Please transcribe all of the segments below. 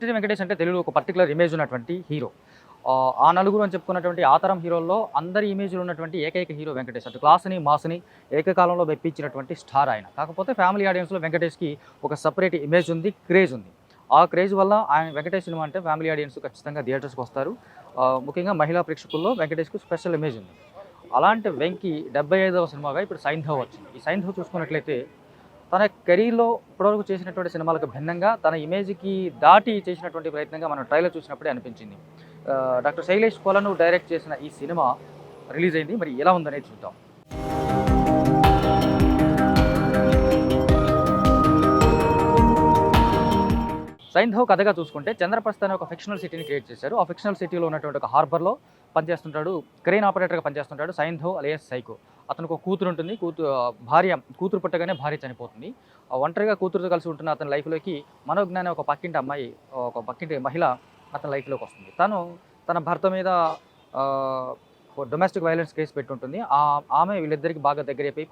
Victory Venkatesh అంటే తెలుగులో ఒక పర్టికులర్ ఇమేజ్ ఉన్నటువంటి హీరో. ఆ నలుగురు అని చెప్పుకున్నటువంటి ఆ తరం హీరోల్లో అందరి ఇమేజ్‌లో ఉన్నటువంటి ఏకైక హీరో వెంకటేష్. అటు క్లాస్‌ని, మాస్‌ని ఏకకాలంలో మెప్పించినటువంటి స్టార్ ఆయన. కాకపోతే ఫ్యామిలీ ఆడియన్స్‌లో వెంకటేష్‌కి ఒక సెపరేట్ ఇమేజ్ ఉంది, క్రేజ్ ఉంది. ఆ క్రేజ్ వల్ల ఆయన వెంకటేష్ సినిమా అంటే ఫ్యామిలీ ఆడియన్స్ ఖచ్చితంగా థియేటర్స్‌కి వస్తారు. ముఖ్యంగా మహిళా ప్రేక్షకుల్లో వెంకటేష్‌కి స్పెషల్ ఇమేజ్ ఉంది. అలాంటి వెంకి 75వ సినిమాగా ఇప్పుడు 'సైంధవ్' వచ్చింది. ఈ 'సైంధవ్' చూసుకున్నట్లయితే తన కెరీర్‌లో ఇప్పటివరకు చేసినటువంటి సినిమాలకు భిన్నంగా తన ఇమేజ్‌కి దాటి చేసినటువంటి ప్రయత్నంగా మనం ట్రైలర్ చూసినప్పుడే అనిపించింది. డాక్టర్ శైలేష్ కొలను డైరెక్ట్ చేసిన ఈ సినిమా రిలీజ్ అయింది. మరి ఎలా ఉందనేది చూద్దాం. 'సైంధవ్' కథగా చూసుకుంటే చంద్రప్రస్థ అనే ఒక ఫిక్షనల్ సిటీని క్రియేట్ చేశారు. ఆ ఫిక్షనల్ సిటీలో ఉన్నటువంటి ఒక హార్బర్‌లో పనిచేస్తుంటాడు. క్రేన్ ఆపరేటర్‌గా పనిచేస్తుంటాడు 'సైంధవ్' అలియాస్ సైకో. అతనికి ఒక కూతురు ఉంటుంది. కూతురు పుట్టగానే భార్య చనిపోతుంది. ఒంటరిగా కూతురుతో కలిసి ఉంటున్న అతని లైఫ్‌లోకి మనోజ్ఞ అనే ఒక పక్కింటి మహిళ అతని లైఫ్‌లోకి వస్తుంది. తన భర్త మీద ఆహ్, డొమెస్టిక్ వైలెన్స్ కేసు పెట్టుంటుంది. ఆమె వీళ్ళిద్దరికి బాగా దగ్గరైపోయి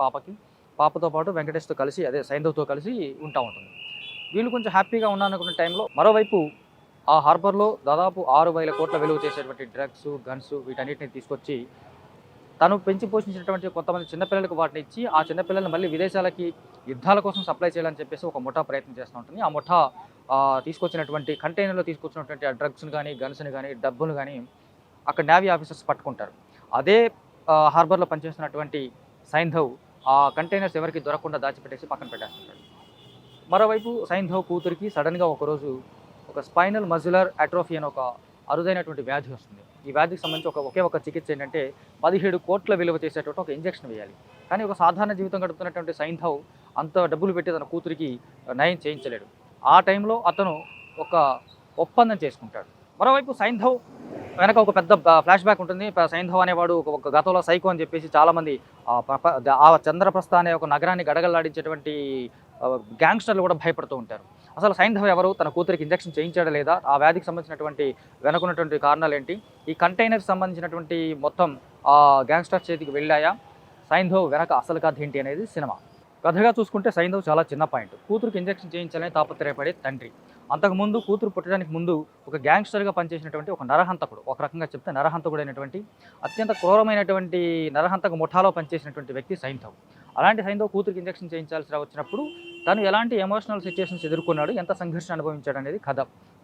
పాపతో పాటు వెంకటేష్‌తో కలిసి అదే 'సైంధవ్‌తో' కలిసి ఉంటా ఉంటుంది. వీళ్ళు కొంచెం హ్యాపీగా ఉన్నారనుకున్న టైంలో మరోవైపు ఆ హార్బర్‌లో దాదాపు 6,000 కోట్ల విలువ చేసేటువంటి డ్రగ్స్, గన్స్ వీటన్నిటిని తీసుకొచ్చి తను పెంచి పోషించినటువంటి కొంతమంది చిన్నపిల్లలకు వాటిని ఇచ్చి, ఆ చిన్నపిల్లల్ని మళ్ళీ విదేశాలకి యుద్ధాల కోసం సప్లై చేయాలని చెప్పేసి ఒక ముఠా ప్రయత్నం చేస్తూ ఉంటుంది. ఆ ముఠా తీసుకొచ్చినటువంటి కంటైనర్‌లో తీసుకొచ్చినటువంటి ఆ డ్రగ్స్‌ని గానీ, గన్స్‌ని గానీ, డబ్బులు గానీ అక్కడ నేవీ ఆఫీసర్స్ పట్టుకుంటారు. అదే హార్బర్‌లో పనిచేస్తున్నటువంటి 'సైంధవ్' ఆ కంటైనర్స్ ఎవరికీ దొరకకుండా దాచిపెట్టేసి పక్కన పెట్టేస్తుంటాడు. మరోవైపు 'సైంధవ్' కూతురికి సడన్‌గా ఒకరోజు ఒక స్పైనల్ మజిలర్ అట్రోఫీ అనే ఒక అరుదైనటువంటి వ్యాధి వస్తుంది. ఈ వ్యాధికి సంబంధించి ఒకే ఒక చికిత్స ఏంటంటే 17 కోట్ల విలువ చేసేటువంటి ఒక ఇంజెక్షన్ వేయాలి. కానీ ఒక సాధారణ జీవితం గడుపుతున్నటువంటి 'సైంధవ్' అంత డబ్బులు పెట్టి తన కూతురికి నయం చేయించలేడు. ఆ టైంలో అతను ఒక ఒప్పందం చేసుకుంటాడు. మరోవైపు 'సైంధవ్' వెనక ఒక పెద్ద ఫ్లాష్ బ్యాక్ ఉంటుంది. 'సైంధవ్' అనేవాడు ఒక గతంలో సైకో అని చెప్పేసి చాలామంది ఆ చంద్రప్రస్థ అనే ఒక నగరాన్ని గడగడలాడించేటువంటి గ్యాంగ్స్టర్లు కూడా భయపడుతూ ఉంటారు. అసలు 'సైంధవ్' ఎవరు? తన కూతురికి ఇంజెక్షన్ చేయించాడా లేదా? ఆ వ్యాధికి సంబంధించినటువంటి వెనకున్నటువంటి కారణాలు ఏంటి? ఈ కంటైనర్కి సంబంధించినటువంటి మొత్తం గ్యాంగ్స్టర్స్ చేతికి వెళ్ళాయా? 'సైంధవ్' వెనక అసలు కథ ఏంటి అనేది సినిమా. కథగా చూసుకుంటే 'సైంధవ్' చాలా చిన్న పాయింట్. కూతురికి ఇంజెక్షన్ చేయించాలని తాపత్రయపడే తండ్రి. అంతకుముందు కూతురు పుట్టడానికి ముందు ఒక గ్యాంగ్స్టర్గా పనిచేసినటువంటి ఒక నరహంతకుడు, ఒక రకంగా చెప్తే నరహంతకుడైనటువంటి అత్యంత క్రూరమైనటువంటి నరహంతక ముఠాలో పనిచేసినటువంటి వ్యక్తి 'సైంధవ్'. అలాంటి 'సైంధవ్' కూతురికి ఇంజెక్షన్ చేయించాల్సి వచ్చినప్పుడు తను ఎలాంటి ఎమోషనల్ సిచ్యుయేషన్స్ ఎదుర్కొన్నాడు, ఎంత సంఘర్షణ అనుభవించాడు అనేది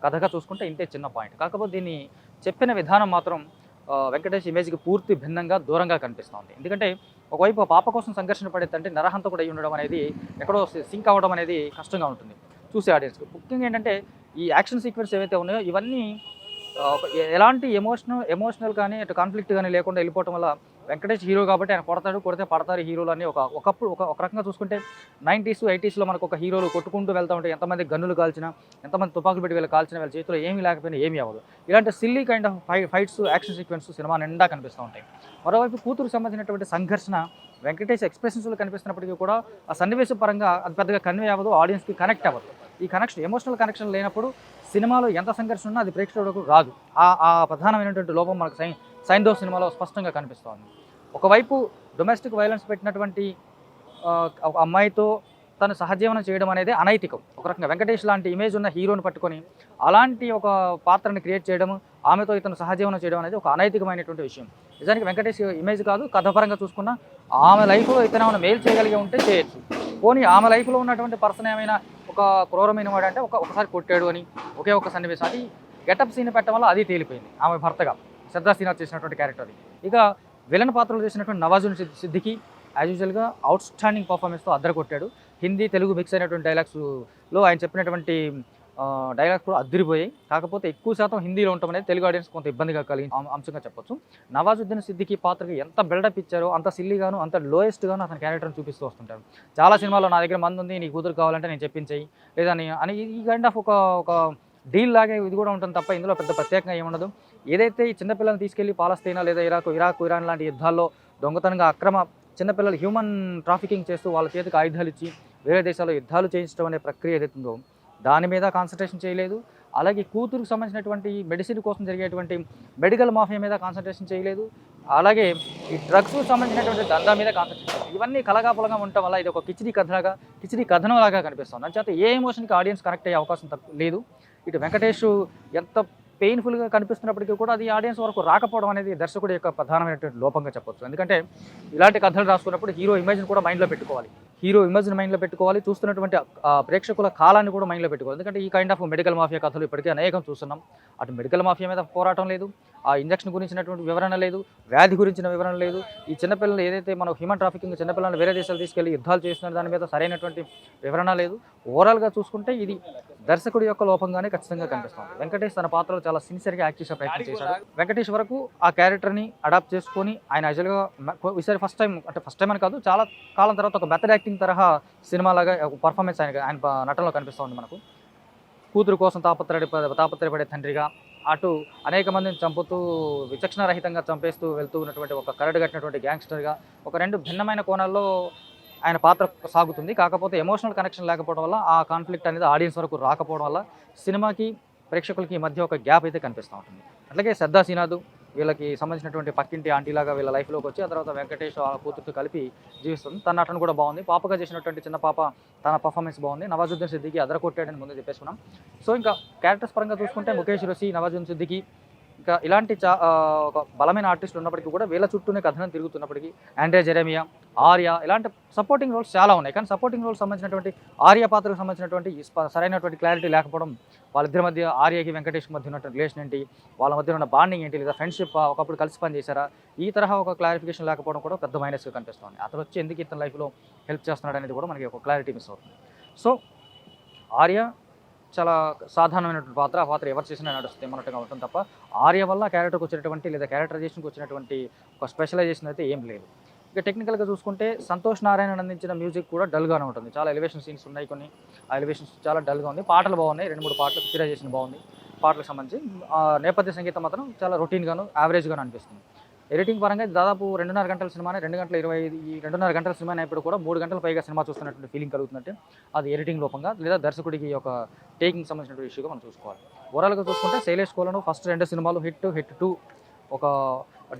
కథగా చూసుకుంటే ఇంతే చిన్న పాయింట్. కాకపోతే దీన్ని చెప్పిన విధానం మాత్రం వెంకటేష్ ఇమేజ్కి పూర్తి భిన్నంగా దూరంగా కనిపిస్తోంది. ఎందుకంటే ఒకవైపు ఆ పాప కోసం సంఘర్షణ పడేదంటే నరహంతకుడు అయి ఉండడం అనేది ఎక్కడో సింక్ అవ్వడం అనేది కష్టంగా ఉంటుంది చూసే ఆడియన్స్కి. ముఖ్యంగా ఏంటంటే ఈ యాక్షన్ సీక్వెన్స్ ఏవైతే ఉన్నాయో ఇవన్నీ ఎలాంటి ఎమోషనల్ కానీ అటు కాన్ఫ్లిక్ట్ కానీ లేకుండా వెళ్ళిపోవడం వల్ల వెంకటేష్ హీరో కాబట్టి ఆయన కొడితే పడతారు హీరోలు అని ఒకప్పుడు ఒక రకంగా చూసుకుంటే 90s, 80sలో మనకు ఒక హీరోలు కొట్టుకుంటూ వెళ్తూ ఉంటే ఎంతమంది గన్నులు కాల్చినా, ఎంతమంది తుపాకులు పెట్టి వీళ్ళు కాల్చినా వీళ్ళ చేతిలో ఏమీ లేకపోయినా ఏమీ అవ్వదు. ఇలాంటి silly kind of fights, action sequence cinema నిండా కనిపిస్తూ ఉంటాయి. మరోవైపు కూతురుకు సంబంధించినటువంటి సంఘర్షణ వెంకటేష్ ఎక్స్ప్రెషన్స్లో కనిపిస్తున్నప్పటికీ కూడా ఆ సన్నివేశ పరంగా అది పెద్దగా కన్వే అవ్వదు, ఆడియన్స్కి కనెక్ట్ అవ్వదు. ఈ ఎమోషనల్ కనెక్షన్ లేనప్పుడు సినిమాలో ఎంత సంఘర్షణ ఉన్నా అది ప్రేక్షకులకు రాదు. ఆ ప్రధానమైనటువంటి లోపం మనకు 'సైంధవ్' సినిమాలో స్పష్టంగా కనిపిస్తోంది. ఒకవైపు డొమెస్టిక్ వైలెన్స్ పెట్టినటువంటి ఒక అమ్మాయితో తను సహజీవనం చేయడం అనేది అనైతికం. ఒక రకంగా వెంకటేష్ లాంటి ఇమేజ్ ఉన్న హీరోని పట్టుకొని అలాంటి ఒక పాత్రని క్రియేట్ చేయడం, ఆమెతో ఇతను సహజీవనం చేయడం అనేది ఒక అనైతికమైనటువంటి విషయం. నిజానికి వెంకటేష్ ఇమేజ్ కాదు, కథపరంగా చూసుకున్నా ఆమె లైఫ్లో ఇతను ఏమైనా మేలు చేయగలిగి ఉంటే చేయొచ్చు. పోనీ ఆమె లైఫ్లో ఉన్నటువంటి పర్సన్ ఏమైనా ఒక క్రూరమైన వాడు అంటే ఒకసారి కొట్టాడు అని ఒకే ఒక సన్నివేశం, అది గెటప్ సీన్ పెట్టడం వల్ల అది తేలిపోయింది. ఆమె భర్తగా శ్రద్ధా శ్రీనాథ్ చేసినటువంటి క్యారెక్టర్ అది. ఇక విలన్ పాత్రలు చేసినటువంటి నవాజుద్దీన్ సిద్దికీ యాజ్ యూజువల్గా అవుట్ స్టాండింగ్ పర్ఫార్మెన్స్తో అద్దరగొట్టాడు. హిందీ, తెలుగు మిక్స్ అయినటువంటి డైలాగ్స్లో ఆయన చెప్పినటువంటి డైలాగ్స్ కూడా అద్దరిపోయాయి. కాకపోతే ఎక్కువ శాతం హిందీలో ఉండటం అనేది తెలుగు ఆడియన్స్ కొంత ఇబ్బందిగా కలిగిన అంశంగా చెప్పొచ్చు. నవాజుద్దీన్ సిద్దికీ పాత్రకి ఎంత బిల్డప్ ఇచ్చారో అంత సిల్లీగాను, అంత లోయెస్ట్గాను అతని క్యారెక్టర్ని చూపిస్తూ వస్తుంటారు. చాలా సినిమాల్లో నా దగ్గర మంది ఉంది, నీ కూతురు కావాలంటే నేను చెప్పించేయి లేదా అని ఈ కైండ్ ఆఫ్ ఒక డీల్ లాగే ఇది కూడా ఉంటుంది తప్ప ఇందులో పెద్ద ప్రత్యేకంగా ఏముండదు. ఏదైతే ఈ చిన్నపిల్లల్ని తీసుకెళ్లి పాలస్తీనా లేదా ఇరాన్ లాంటి యుద్ధాల్లో దొంగతనంగా చిన్నపిల్లలు హ్యూమన్ ట్రాఫికింగ్ చేస్తూ వాళ్ళ చేతికి ఆయుధాలు ఇచ్చి వేరే దేశాల్లో యుద్ధాలు చేయించడం అనే ప్రక్రియ ఏదైతుందో దాని మీద కాన్సన్ట్రేషన్ చేయలేదు. అలాగే కూతురుకు సంబంధించినటువంటి మెడిసిన్ కోసం జరిగేటువంటి మెడికల్ మాఫియా మీద కాన్సన్ట్రేషన్ చేయలేదు. అలాగే ఈ డ్రగ్స్‌కు సంబంధించినటువంటి దందా మీద కాన్సన్ట్రేషన్ చేశారు. ఇవన్నీ కలగాపులగా ఉండటం వల్ల ఇది ఒక కిచిడీ కథనంలాగా కనిపిస్తుంది. అంచేత ఏ ఎమోషన్‌కి ఆడియన్స్ కనెక్ట్ అయ్యే అవకాశం లేదు. ఇటు వెంకటేష్ ఎంత పెయిన్‌ఫుల్‌గా కనిపిస్తున్నప్పటికీ కూడా అది ఆడియన్స్ వరకు రాకపోవడం అనేది దర్శకుడి యొక్క ప్రధానమైనటువంటి లోపంగా చెప్పొచ్చు. ఎందుకంటే ఇలాంటి కథలు రాసుకున్నప్పుడు హీరో ఇమేజ్‌ని కూడా మైండ్‌లో పెట్టుకోవాలి. చూస్తున్నటువంటి ప్రేక్షకుల కాలాన్ని కూడా మైండ్‌లో పెట్టుకోవాలి. ఎందుకంటే ఈ కైండ్ ఆఫ్ మెడికల్ మాఫియా కథలు ఇప్పటికే అనేకం చూస్తున్నాం. అటు మెడికల్ మాఫియా మీద పోరాటం లేదు, ఆ ఇంజెక్షన్ గురించినటువంటి వివరణ లేదు, వ్యాధి గురించిన వివరణ లేదు. ఈ చిన్నపిల్లలు ఏదైతే మనం హ్యూమన్ ట్రాఫికింగ్ చిన్నపిల్లలను వేరే దేశాలు తీసుకెళ్లి యుద్ధాలు చేస్తున్న దాని మీద సరైనటువంటి వివరణ లేదు. ఓవరాల్‌గా చూసుకుంటే ఇది దర్శకుడి యొక్క లోపంగానే ఖచ్చితంగా కనిపిస్తుంది. వెంకటేష్ తన పాత్రలో చాలా సిన్సియర్‌గా యాక్ట్ చేసే ప్రయత్నం చేశాడు. వెంకటేష్ వరకు ఆ క్యారెక్టర్‌ని అడాప్ట్ చేసుకొని ఆయన యాక్చువల్‌గా ఈసారి ఫస్ట్ టైం అని కాదు, చాలా కాలం తర్వాత ఒక మెథడ్ యాక్టింగ్ తరహా సినిమాలాగా ఒక పర్ఫార్మెన్స్ ఆయన నటనలో కనిపిస్తుంది మనకు. కూతురు కోసం తాపత్రయపడే తండ్రిగా, అటు అనేక మందిని చంపుతూ విచక్షణారహితంగా చంపేస్తూ వెళ్తూ ఉన్నటువంటి ఒక కరడు కట్టినటువంటి గ్యాంగ్స్టర్గా, ఒక రెండు భిన్నమైన కోణాల్లో ఆయన పాత్ర సాగుతుంది. కాకపోతే ఎమోషనల్ కనెక్షన్ లేకపోవడం వల్ల ఆ కాన్ఫ్లిక్ట్ అనేది ఆడియన్స్ వరకు రాకపోవడం వల్ల సినిమాకి ప్రేక్షకులకి మధ్య ఒక గ్యాప్ అయితే కనిపిస్తూ ఉంటుంది. అట్లాగే శ్రద్ధా శ్రీనాథ్ వీళ్ళకి సంబంధించినటువంటి పక్కింటి ఆంటీలాగా వీళ్ళ లైఫ్లోకి వచ్చి ఆ తర్వాత వెంకటేష్ ఆ కూతురుతో కలిపి జీవిస్తుంది. తన నటన కూడా బాగుంది. పాపగా చేసినటువంటి చిన్న పాప తన పర్ఫార్మెన్స్ బాగుంది. నవాజుద్దీన్ సిద్దికి అదరకొట్టాడని ముందు చెప్పేసుకున్నాం. సో ఇంకా క్యారెక్టర్స్ పరంగా చూసుకుంటే ముఖేష్ రుషి, నవాజుద్దీన్ సిద్దికి ఇంకా ఇలాంటి ఒక బలమైన ఆర్టిస్టులు ఉన్నప్పటికీ కూడా వీళ్ళ చుట్టూనే కథనం తిరుగుతున్నప్పటికీ ఆండ్రియా జెరెమియా, ఆర్య ఇలాంటి సపోర్టింగ్ రోల్స్ చాలా ఉన్నాయి. కానీ సపోర్టింగ్ రోల్స్ సంబంధించినటువంటి ఆర్య పాత్రకు సంబంధించినటువంటి సరైనటువంటి క్లారిటీ లేకపోవడం, వాళ్ళిద్దరి మధ్య ఆర్యకి వెంకటేష్ మధ్య ఉన్నటువంటి రిలేషన్ ఏంటి, వాళ్ళ మధ్య ఉన్న బాండింగ్ ఏంటి, లేదా ఫ్రెండ్షిప్ ఒకప్పుడు కలిసి పని చేశారా, ఈ తరహా ఒక క్లారిఫికేషన్ లేకపోవడం కూడా పెద్ద మైనస్గా కనిపిస్తుంది. అతను వచ్చి ఎందుకు ఇతని లైఫ్లో హెల్ప్ చేస్తున్నాడు అనేది కూడా మనకి ఒక క్లారిటీ మిస్ అవుతుంది. సో ఆర్య చాలా సాధారణమైనటువంటి పాత్ర, ఆ పాత్ర ఎవరు చేసినా నడుస్తుంది అన్నట్టుగా ఉంటుంది తప్ప ఆర్య వల్ల క్యారెక్టర్కి వచ్చినటువంటి లేదా క్యారెక్టరైజేషన్కి వచ్చినటువంటి ఒక స్పెషలైజేషన్ అయితే ఏం లేదు. ఇక టెక్నికల్గా చూసుకుంటే సంతోష్ నారాయణ అందించిన మ్యూజిక్ కూడా డల్గానే ఉంటుంది. చాలా ఎలివేషన్ సీన్స్ ఉన్నాయి, కొన్ని ఆ ఎలివేషన్స్ చాలా డల్గా ఉంది. పాటలు బాగున్నాయి, 2-3 పాటలు పిక్చరైజేషన్ బాగుంది. పాటలకు సంబంధించి నేపథ్య సంగీతం మాత్రం చాలా రొటీన్గాను యావరేజ్గాను అనిపిస్తుంది. ఎడిటింగ్ పరంగా దాదాపు 2.5 గంటల సినిమానే 2 గంటల 25 ఈ 2.5 గంటల సినిమా అయినప్పుడు కూడా 3 గంటల పైగా సినిమా చూస్తున్నటువంటి ఫీలింగ్ కలుగుతుందంటే అది ఎడిటింగ్ లోపంగా లేదా దర్శకుడికి ఒక టేకింగ్ సంబంధించిన ఇష్యూగా మనం చూసుకోవాలి. ఓవరాల్గా చూసుకుంటే శైలేష్ కోలను ఫస్ట్ 2 సినిమాలు హిట్ 2 ఒక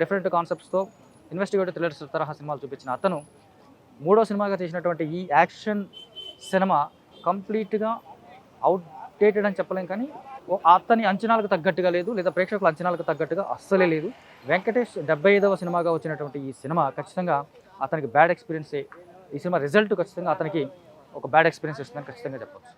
డిఫరెంట్ కాన్సెప్ట్స్తో ఇన్వెస్టిగేటివ్ థ్రిల్లర్స్ తరహా సినిమాలు చూపించిన అతను 3వ సినిమాగా చేసినటువంటి ఈ యాక్షన్ సినిమా కంప్లీట్గా అవుట్డేటెడ్ అని చెప్పలేం, కానీ అతని అంచనాలకు తగ్గట్టుగా లేదు, లేదా ప్రేక్షకుల అంచనాలకు తగ్గట్టుగా అస్సలే లేదు. వెంకటేష్ 75వ సినిమాగా వచ్చినటువంటి ఈ సినిమా ఖచ్చితంగా అతనికి బ్యాడ్ ఎక్స్పీరియన్సే. ఈ సినిమా రిజల్ట్ ఖచ్చితంగా అతనికి ఒక బ్యాడ్ ఎక్స్పీరియన్స్ ఇస్తుందని ఖచ్చితంగా చెప్పవచ్చు.